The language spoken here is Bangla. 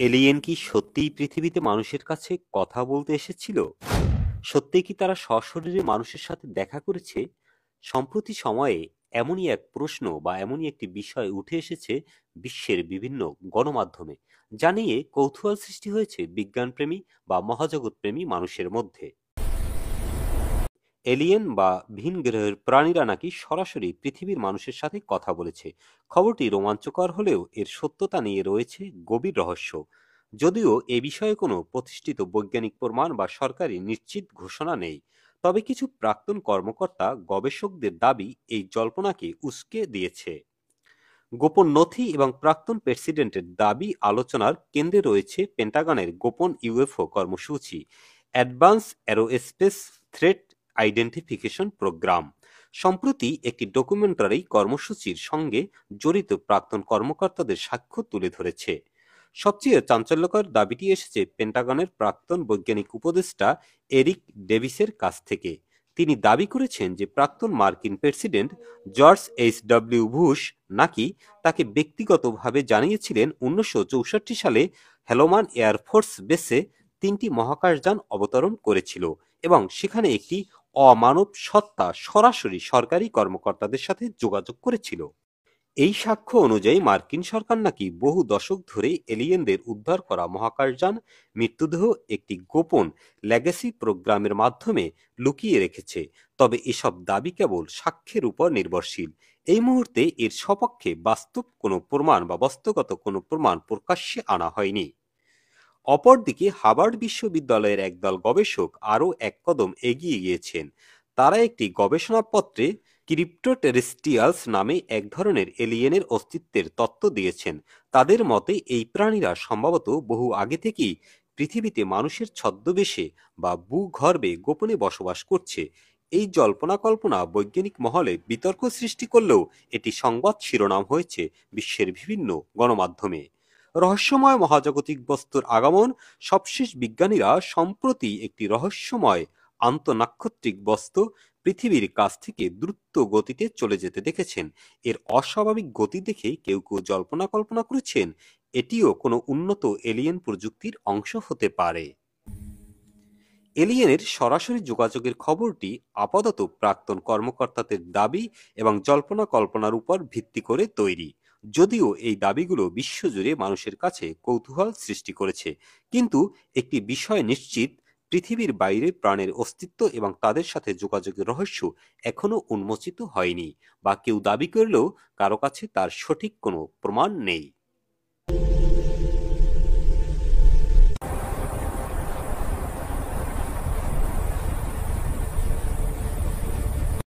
এলিয়েন কি সত্যিই পৃথিবীতে মানুষের কাছে কথা বলতে এসেছিল? সত্যিই কি তারা সশরীরে মানুষের সাথে দেখা করেছে? সম্প্রতি সময়ে এমনই এক প্রশ্ন বা এমনই একটি বিষয় উঠে এসেছে বিশ্বের বিভিন্ন গণমাধ্যমে, যা নিয়ে কৌতূহল সৃষ্টি হয়েছে বিজ্ঞানপ্রেমী বা মহাজগৎপ্রেমী মানুষের মধ্যে। এলিয়েন বা ভিন গ্রহের প্রাণীরা নাকি সরাসরি পৃথিবীর মানুষের সাথে কথা বলেছে। খবরটি রোমাঞ্চকর হলেও এর সত্যতা নিয়ে রয়েছে গভীর রহস্য। যদিও এ বিষয়ে কোনো প্রতিষ্ঠিত বৈজ্ঞানিক প্রমাণ বা সরকারি নিশ্চিত ঘোষণা নেই, তবে কিছু প্রাক্তন কর্মকর্তা গবেষকদের দাবি এই জল্পনাকে উস্কে দিয়েছে। গোপন নথি এবং প্রাক্তন প্রেসিডেন্টের দাবি আলোচনার কেন্দ্রে রয়েছে পেন্টাগনের গোপন ইউএফও কর্মসূচি, advanced aerospace threat identification program. সম্প্রতি একটি ডকুমেন্টারি কর্মসূচির সঙ্গে জড়িত প্রাক্তন কর্মকর্তাদের সাক্ষ্য তুলে ধরেছে। সবচেয়ে চাঞ্চল্যকর দাবিটি এসেছে পেন্টাগনের প্রাক্তন বৈজ্ঞানিক উপদেষ্টা এরিক ডেভিসের কাছ থেকে। তিনি দাবি করেছেন যে প্রাক্তন মার্কিন প্রেসিডেন্ট জর্জ এইচ.ডব্লিউ. বুশ নাকি তাকে ব্যক্তিগতভাবে জানিয়েছিলেন 1964 সালে হ্যালোমান এয়ারফোর্স বেসে 3টি মহাকাশযান অবতরণ করেছিল এবং সেখানে একটি অমানব সত্তা সরাসরি সরকারি কর্মকর্তাদের সাথে যোগাযোগ করেছিল। এই সাক্ষ্য অনুযায়ী মার্কিন সরকার নাকি বহু দশক ধরে এলিয়েনদের উদ্ধার করা মহাকাশযান মৃতদেহ একটি গোপন লেগেসি প্রোগ্রামের মাধ্যমে লুকিয়ে রেখেছে। তবে এসব দাবি কেবল সাক্ষ্যের উপর নির্ভরশীল। এই মুহূর্তে এর সপক্ষে বাস্তব কোনো প্রমাণ বা বস্তুগত কোনো প্রমাণ প্রকাশ্যে আনা হয়নি। অপরদিকে হার্ভার্ড বিশ্ববিদ্যালয়ের একদল গবেষক আরও এক কদম এগিয়ে গিয়েছেন। তারা একটি গবেষণাপত্রে ক্রিপ্টোটেরেস্ট্রিয়ালস নামে এক ধরনের এলিয়েনের অস্তিত্বের তত্ত্ব দিয়েছেন। তাদের মতে এই প্রাণীরা সম্ভবত বহু আগে থেকেই পৃথিবীতে মানুষের ছদ্মবেশে বা ভূগর্ভে গোপনে বসবাস করছে। এই জল্পনা কল্পনা বৈজ্ঞানিক মহলে বিতর্ক সৃষ্টি করলেও এটি সংবাদ শিরোনাম হয়েছে বিশ্বের বিভিন্ন গণমাধ্যমে। রহস্যময় মহাজাগতিক বস্তুর আগমন। সবশেষ বিজ্ঞানীরা সম্প্রতি একটি রহস্যময় আন্তঃনাক্ষত্রিক বস্তু পৃথিবীর কাছ থেকে দ্রুত গতিতে চলে যেতে দেখেছেন। এর অস্বাভাবিক গতি দেখে কেউ কেউ জল্পনা কল্পনা করেছেন এটিও কোনো উন্নত এলিয়েন প্রযুক্তির অংশ হতে পারে। এলিয়েনের সরাসরি যোগাযোগের খবরটি আপাতত প্রাক্তন কর্মকর্তাদের দাবি এবং জল্পনা কল্পনার উপর ভিত্তি করে তৈরি। যদিও এই দাবিগুলো বিশ্বজুড়ে মানুষের কাছে কৌতূহল সৃষ্টি করেছে, কিন্তু একটি বিষয় নিশ্চিত, পৃথিবীর বাইরে প্রাণের অস্তিত্ব এবং তাদের সাথে যোগাযোগের রহস্য এখনো উন্মোচিত হয়নি, বা কেউ দাবি করলেও কারো কাছে তার সঠিক কোনো প্রমাণ নেই।